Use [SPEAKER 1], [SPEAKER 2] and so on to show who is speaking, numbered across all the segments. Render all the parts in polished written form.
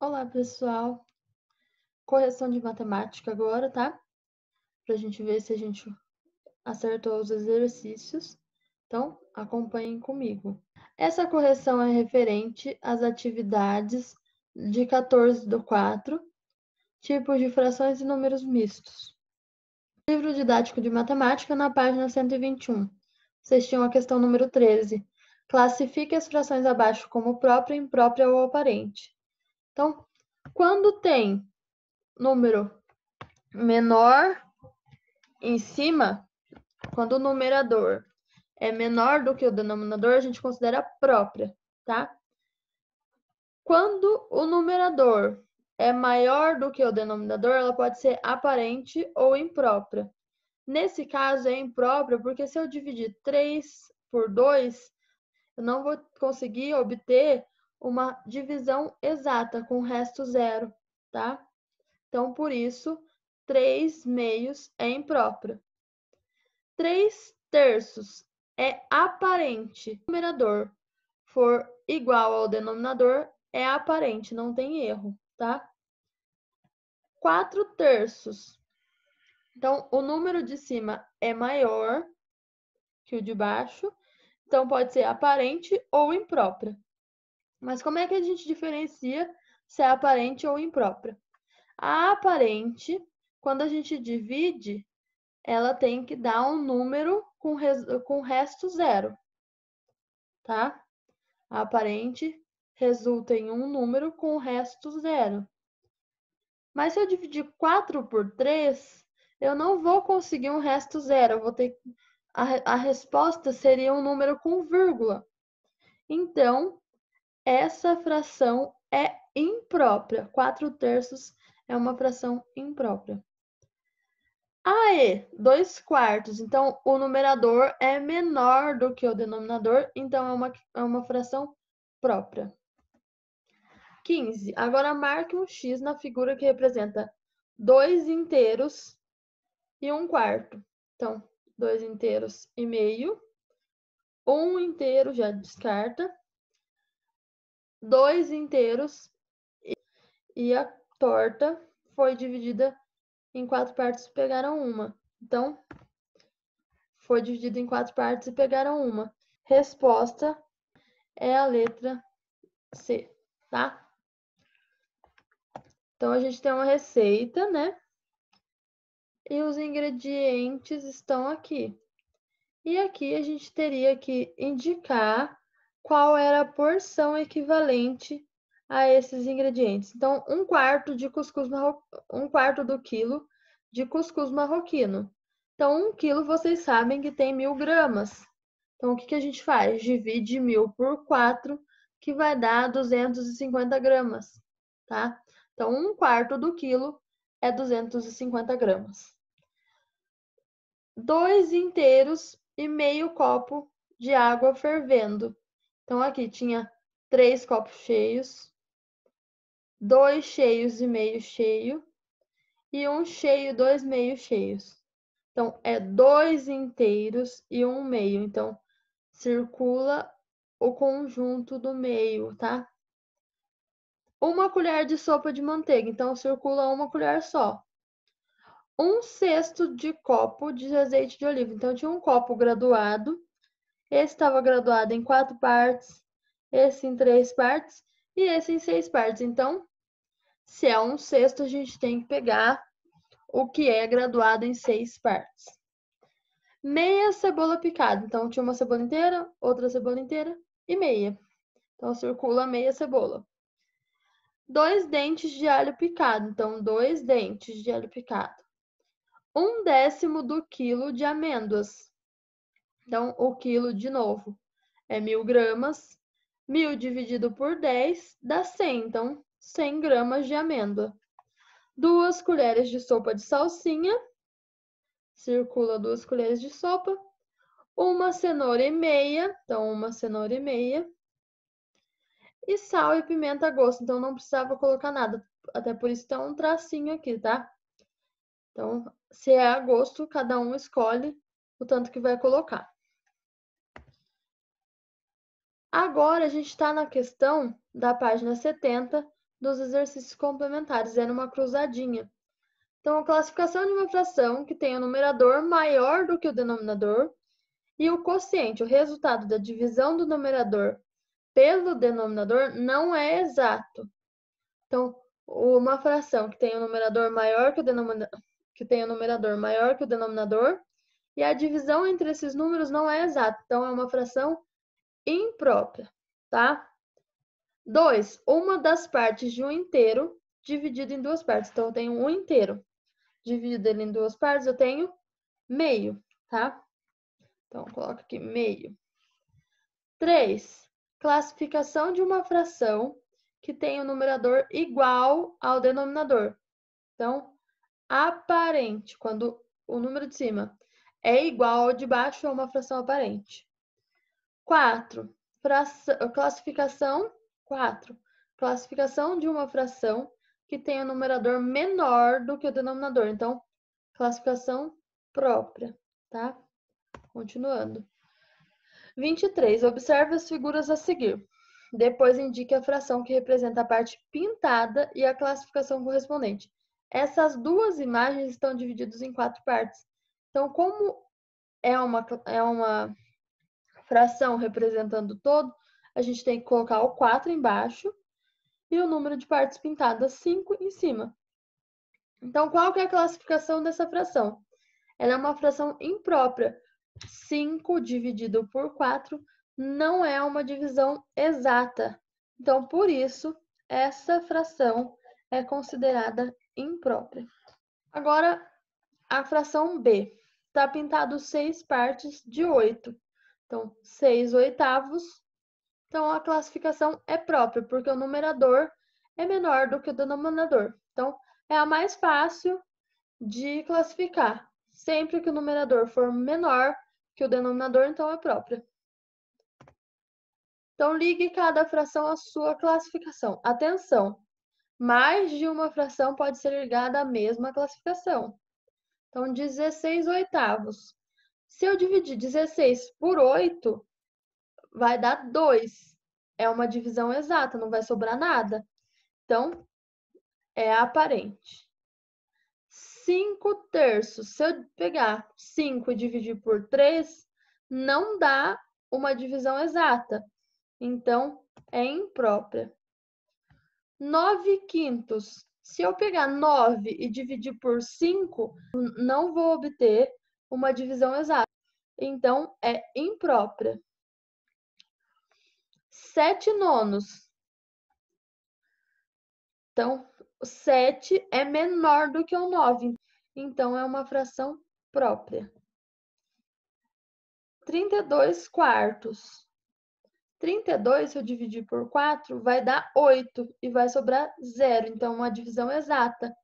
[SPEAKER 1] Olá, pessoal. Correção de matemática agora, tá? Pra gente ver se a gente acertou os exercícios. Então, acompanhem comigo. Essa correção é referente às atividades de 14/4, tipos de frações e números mistos. Livro didático de matemática, na página 121. Vocês tinham a questão número 13. Classifique as frações abaixo como própria, imprópria ou aparente. Então, quando tem número menor em cima, quando o numerador é menor do que o denominador, a gente considera própria, tá? Quando o numerador é maior do que o denominador, ela pode ser aparente ou imprópria. Nesse caso, é imprópria porque se eu dividir 3 por 2, eu não vou conseguir obter uma divisão exata com resto zero, tá? Então, por isso, 3 meios é imprópria. 3/3 é aparente. Se o numerador for igual ao denominador, é aparente, não tem erro, tá? 4/3. Então, o número de cima é maior que o de baixo, então pode ser aparente ou imprópria. Mas como é que a gente diferencia se é aparente ou imprópria? A aparente, quando a gente divide, ela tem que dar um número com resto zero, tá? A aparente resulta em um número com o resto zero. Mas se eu dividir 4 por 3, eu não vou conseguir um resto zero. Eu vou ter a resposta seria um número com vírgula. Então, essa fração é imprópria. 4/3 é uma fração imprópria. Aê, 2/4. Então, o numerador é menor do que o denominador, então é uma fração própria. 15. Agora marque um X na figura que representa 2 inteiros e 1/4. Então, 2 inteiros e meio. 1 inteiro já descarta. 2 inteiros e a torta foi dividida em 4 partes e pegaram uma. Então, foi dividido em 4 partes e pegaram uma. Resposta é a letra C, tá? Então, a gente tem uma receita, né? E os ingredientes estão aqui. E aqui a gente teria que indicar qual era a porção equivalente a esses ingredientes. Então, 1/4 do quilo de cuscuz marroquino. Então, 1 quilo vocês sabem que tem 1000 gramas. Então, o que a gente faz? Divide 1000 por 4, que vai dar 250 gramas, tá? Então, 1/4 do quilo é 250 gramas. 2 inteiros e meio copo de água fervendo. Então, aqui tinha 3 copos cheios, 2 cheios e meio cheio, e 1 cheio e 2 meio cheios. Então, é 2 inteiros e 1 meio. Então, circula o conjunto do meio, tá? 1 colher de sopa de manteiga. Então, circula 1 colher só. 1/6 de copo de azeite de oliva. Então, tinha um copo graduado. Esse estava graduado em 4 partes, esse em 3 partes e esse em 6 partes. Então, se é 1/6, a gente tem que pegar o que é graduado em 6 partes. Meia cebola picada. Então, tinha uma cebola inteira, outra cebola inteira e meia. Então, circula meia cebola. 2 dentes de alho picado. Então, 2 dentes de alho picado. 1/10 do quilo de amêndoas. Então, o quilo, de novo, é 1000 gramas. 1000 dividido por 10 dá 100. Então, 100 gramas de amêndoa. 2 colheres de sopa de salsinha. Circula 2 colheres de sopa. 1 cenoura e meia. Então, 1 cenoura e meia. E sal e pimenta a gosto. Então, não precisava colocar nada. Até por isso tem um tracinho aqui, tá? Então, se é a gosto, cada um escolhe o tanto que vai colocar. Agora, a gente está na questão da página 70 dos exercícios complementares, é numa cruzadinha. Então, a classificação de uma fração que tem o numerador maior do que o denominador e o quociente, o resultado da divisão do numerador pelo denominador, não é exato. Então, uma fração que tem o numerador maior que o denominador, e a divisão entre esses números não é exata. Então, é uma fração imprópria, tá? 2. Uma das partes de um inteiro dividido em duas partes. Então, eu tenho um inteiro. Dividido ele em duas partes, eu tenho meio, tá? Então, coloca aqui meio. 3. Classificação de uma fração que tem o numerador igual ao denominador. Então, aparente, quando o número de cima é igual ao de baixo, é uma fração aparente. 4. Classificação de uma fração que tem o numerador menor do que o denominador. Então, classificação própria, tá? Continuando. 23. Observe as figuras a seguir. Depois indique a fração que representa a parte pintada e a classificação correspondente. Essas duas imagens estão divididas em 4 partes. Então, como é uma fração representando o todo, a gente tem que colocar o 4 embaixo e o número de partes pintadas 5 em cima. Então, qual que é a classificação dessa fração? Ela é uma fração imprópria. 5 dividido por 4 não é uma divisão exata. Então, por isso, essa fração é considerada imprópria. Agora, a fração B. Está pintado 6 partes de 8. Então, 6 oitavos. Então, a classificação é própria, porque o numerador é menor do que o denominador. Então, é a mais fácil de classificar. Sempre que o numerador for menor que o denominador, então é própria. Então, ligue cada fração à sua classificação. Atenção! Mais de uma fração pode ser ligada à mesma classificação. Então, 16 oitavos. Se eu dividir 16 por 8, vai dar 2. É uma divisão exata, não vai sobrar nada. Então, é aparente. 5 terços. Se eu pegar 5 e dividir por 3, não dá uma divisão exata. Então, é imprópria. 9 quintos. Se eu pegar 9 e dividir por 5, não vou obter uma divisão exata. Então, é imprópria. 7 nonos. Então, o 7 é menor do que o 9. Então, é uma fração própria. 32 quartos. 32, se eu dividir por 4, vai dar 8 e vai sobrar 0. Então, uma divisão exata.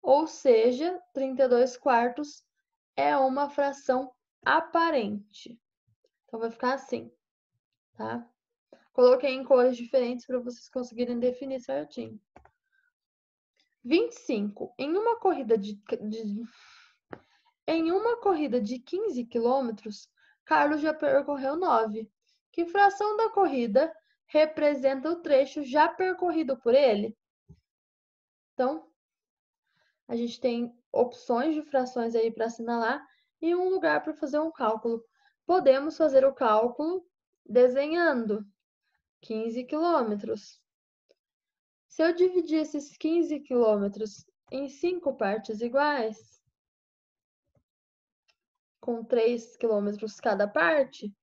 [SPEAKER 1] Ou seja, 32 quartos é uma fração aparente. Então, vai ficar assim, tá? Coloquei em cores diferentes para vocês conseguirem definir certinho. 25. Em uma corrida de 15 quilômetros, Carlos já percorreu 9. Que fração da corrida representa o trecho já percorrido por ele? Então, a gente tem opções de frações aí para assinalar e um lugar para fazer um cálculo. Podemos fazer o cálculo desenhando 15 quilômetros. Se eu dividir esses 15 quilômetros em 5 partes iguais, com 3 quilômetros cada parte,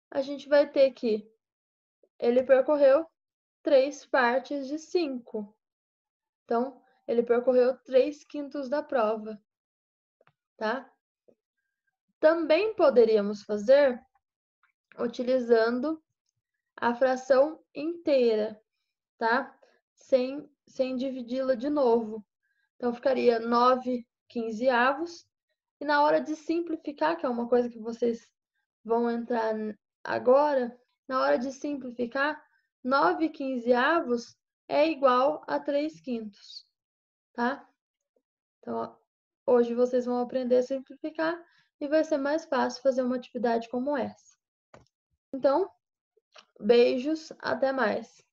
[SPEAKER 1] a gente vai ter que ele percorreu 3 partes de 5. Então, ele percorreu 3 quintos da prova, tá? Também poderíamos fazer utilizando a fração inteira, tá? Sem dividi-la de novo. Então, ficaria 9 quinzeavos. E na hora de simplificar, que é uma coisa que vocês vão entrar agora, na hora de simplificar, 9 quinzeavos é igual a 3 quintos, tá? Então, hoje vocês vão aprender a simplificar e vai ser mais fácil fazer uma atividade como essa. Então, beijos, até mais!